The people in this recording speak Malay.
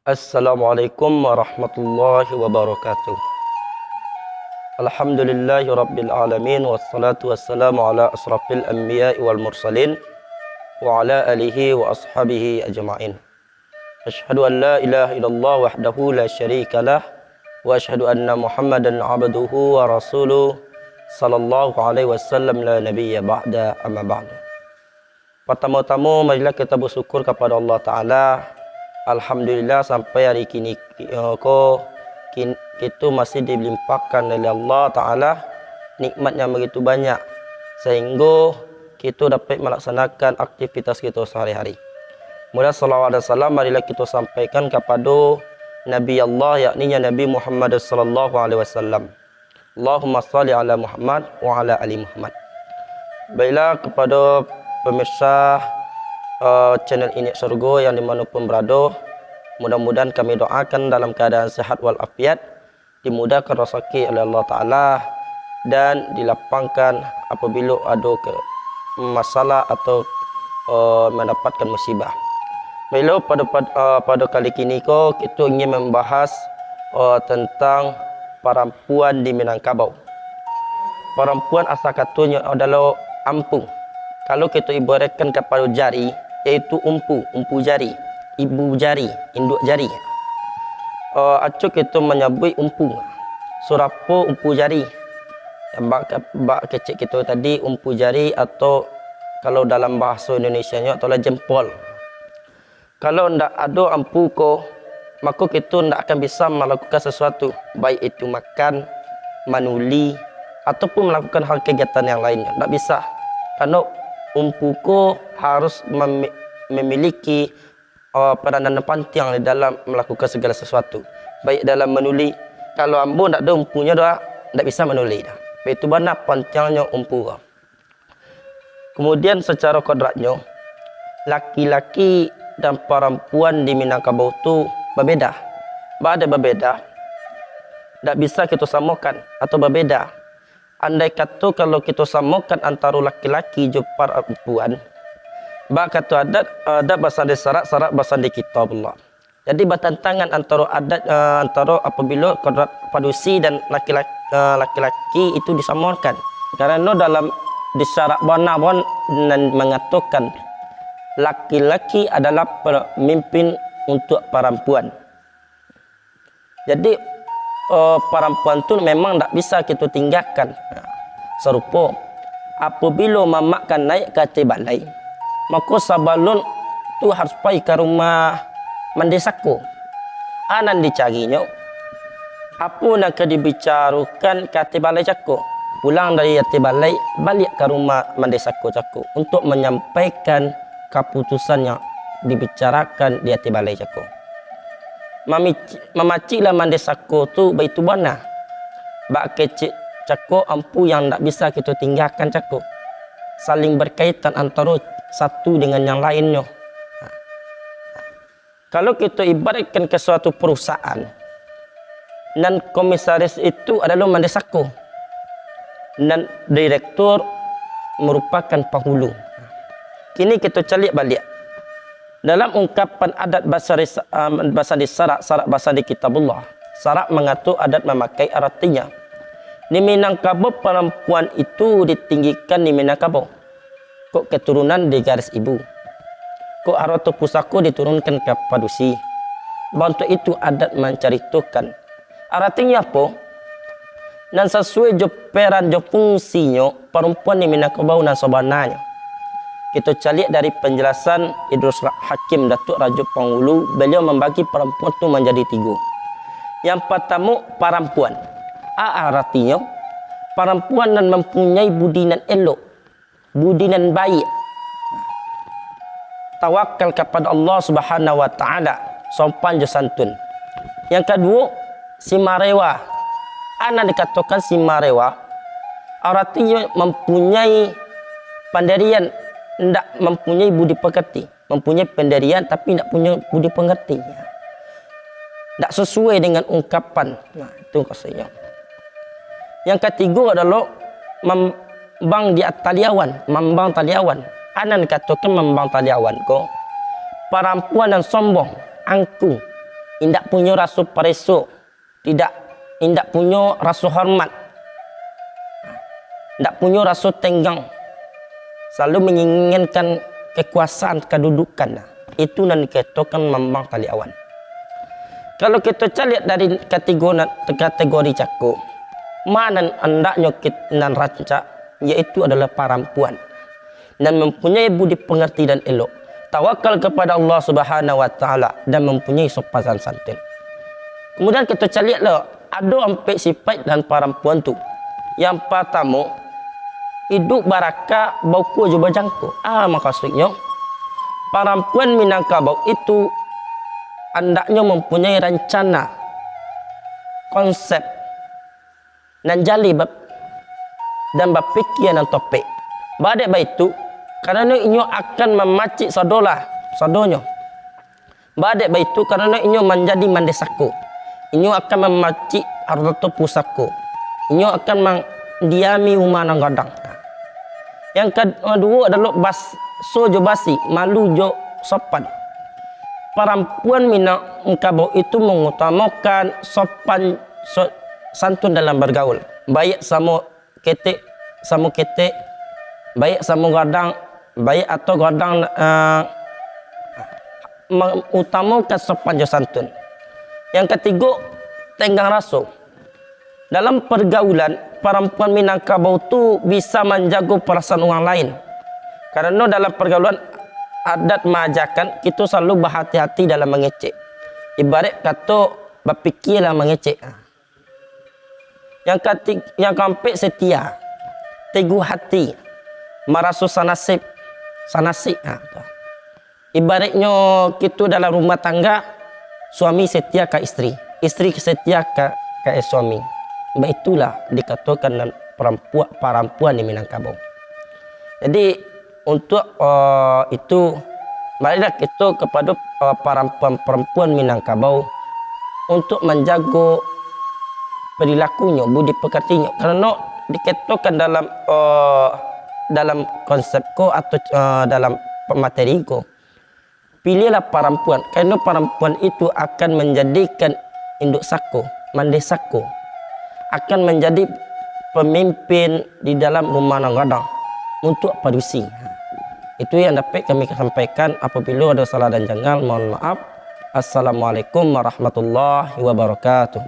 Assalamualaikum warahmatullahi wabarakatuh. Alhamdulillahi rabbil alamin, wassalatu wassalamu ala asrafil anbiya'i wal mursalin wa ala alihi wa ashabihi ajma'in. Asyhadu an la ilaha illallah wahdahu la syarika lah wa asyhadu anna Muhammadan abduhu wa rasuluh sallallahu alaihi wasallam la nabiyya ba'da, amma ba'du. Pertama-tama marilah kita bersyukur kepada Allah Ta'ala. Alhamdulillah sampai hari kini kita masih dilimpahkan oleh Allah Ta'ala nikmat yang begitu banyak sehingga kita dapat melaksanakan aktivitas kita sehari-hari. Kemudian salawat dan salam marilah kita sampaikan kepada Nabi Allah, yakni Nabi Muhammad sallallahu alaihi wasallam. Allahumma salli ala Muhammad wa ala ali Muhammad. Baiklah kepada pemirsa channel ini surga yang dimanapun berada, mudah-mudahan kami doakan dalam keadaan sehat walafiat, dimudahkan rezeki oleh Allah Ta'ala dan dilapangkan apabila ada masalah atau mendapatkan musibah. Baiklah pada kali ini kita ingin membahas tentang perempuan di Minangkabau. Perempuan asal katanya adalah ampung. Kalau kita ibaratkan kepada jari, iaitu umpu jari, ibu jari, induk jari. Acu kita menyebut umpu. Surapo umpu jari. Bak kecil kita tadi umpu jari, atau kalau dalam bahasa Indonesianya adalah jempol. Kalau ndak ada ampu ko, maka kita ndak akan bisa melakukan sesuatu, baik itu makan, manuli, ataupun melakukan hal kegiatan yang lainnya. Ndak bisa. Karena umpuku harus memiliki peranan penting dalam melakukan segala sesuatu, baik dalam menuli. Kalau ambo tak ada umpunya dah, tak bisa menuli dah. Itu benar pentingnya umpu. Kemudian secara kodratnya, laki-laki dan perempuan di Minangkabau itu berbeda. Ada berbeda, tak bisa kita samakan atau berbeda. Andai kata kalau kita samakan antara laki-laki dan perempuan, bak kata adat bahasa di syarat bahasa di kitab Allah. Jadi bertentangan antara adat antara apabila kodrat padusi dan laki-laki itu disamakan. Karena dalam di syarat bonabon mengatakan laki-laki adalah pemimpin untuk perempuan. Jadi perempuan tu memang tak bisa kita tinggalkan. Serupa apabila mamak kan naik ke atas balai, maka sabalun tu harus pergi ke rumah mandesako. Anan dicarinya apa nak dibicarakan ke atas balai cako. Pulang dari atas balai balik ke rumah mandesako cako untuk menyampaikan keputusan yang dibicarakan di atas balai cako. Memaciklah mandesako tu baitu bana. Bak kecil cako ampu yang tak bisa kita tinggalkan cako. Saling berkaitan antara satu dengan yang lainnya. Kalau kita ibaratkan ke suatu perusahaan, dan komisaris itu adalah mandesako, dan direktur merupakan penghulu. Kini kita calik balik. Dalam ungkapan adat bahasa di syarat bahasa di kitabullah, syarat mengatur adat memakai artinya. Di Minangkabau perempuan itu ditinggikan di Minangkabau. Kok keturunan di garis ibu. Kok arwah pusako diturunkan ke padusi. Untuk itu adat menceritakan. Artinya apa? Dan sesuai peran fungsinya perempuan di Minangkabau dan sebenarnya. Kita calik dari penjelasan Idrus Hakim Datuk Raja Penghulu, beliau membagi perempuan itu menjadi 3. Yang pertama, perempuan. Artinya, perempuan yang mempunyai budi nan elok, budi nan baik. Tawakal kepada Allah Subhanahu wa Ta'ala, sopan je santun. Yang kedua, si marewa. Anak dikatakan si marewa, artinya mempunyai pendirian, tidak mempunyai budi pekerti, mempunyai pendirian tapi tidak punya budi pengerti. Tidak sesuai dengan ungkapan. Nah, itu maksudnya. Yang ketiga adalah membang di taliawan, membang taliawan. Anak dikatakan membang taliawan ko perempuan yang sombong, angkuh, indak punya rasa pareso, indak punya rasa hormat, indak punya rasa tenggang, selalu menginginkan kekuasaan, kedudukan. Itu yang dikatakan mambang tali awan. Kalau kita lihat dari kategori cakuk, mana hendaknya kita ranca, yaitu adalah perempuan dan mempunyai budi pengerti dan elok, tawakal kepada Allah Subhanahu wa taala dan mempunyai sopan santun. Kemudian kita lihatlah ada empat sifat dan perempuan tu. Yang pertama, hidup barakah bauku juga jangkau. Maksudnya perempuan Minangkabau itu hendaknya mempunyai rencana, konsep, dan jali dan berfikir dan topik. Badai itu karena inyo akan memacik sadonya. Badai itu karena inyo menjadi mandesaku. Inyo akan memacik harta pusako. Inyo akan mendiami rumah nang gadang. Yang kedua adalah sojo basi, malu jo sopan. Perempuan Minangkabau itu mengutamakan sopan santun dalam bergaul. Baik sama ketek, baik sama gadang, baik atau gadang mengutamakan sopan jo santun. Yang ketiga, tenggang rasa. Dalam pergaulan, perempuan Minangkabau itu bisa menjaga perasaan orang lain. Karena dalam pergaulan adat mengajarkan kita selalu berhati-hati dalam mengecek. Ibarat kata berfikirlah mengecek. Yang keempat, setia, teguh hati, merasa sanasib. Ibaratnya kita dalam rumah tangga, suami setia ke istri, istri setia ke suami. Itulah dikatakan perempuan di Minangkabau. Jadi untuk itu, marilah kita kepada perempuan Minangkabau untuk menjaga perilakunya, budi pekertinya. Karena dikatakan dalam konsepku atau dalam materiku, pilihlah perempuan, karena perempuan itu akan menjadikan induk saku, mandesaku, akan menjadi pemimpin di dalam rumah gadang untuk padusi. Itu yang dapat kami sampaikan. Apabila ada salah dan janggal, mohon maaf. Assalamualaikum warahmatullahi wabarakatuh.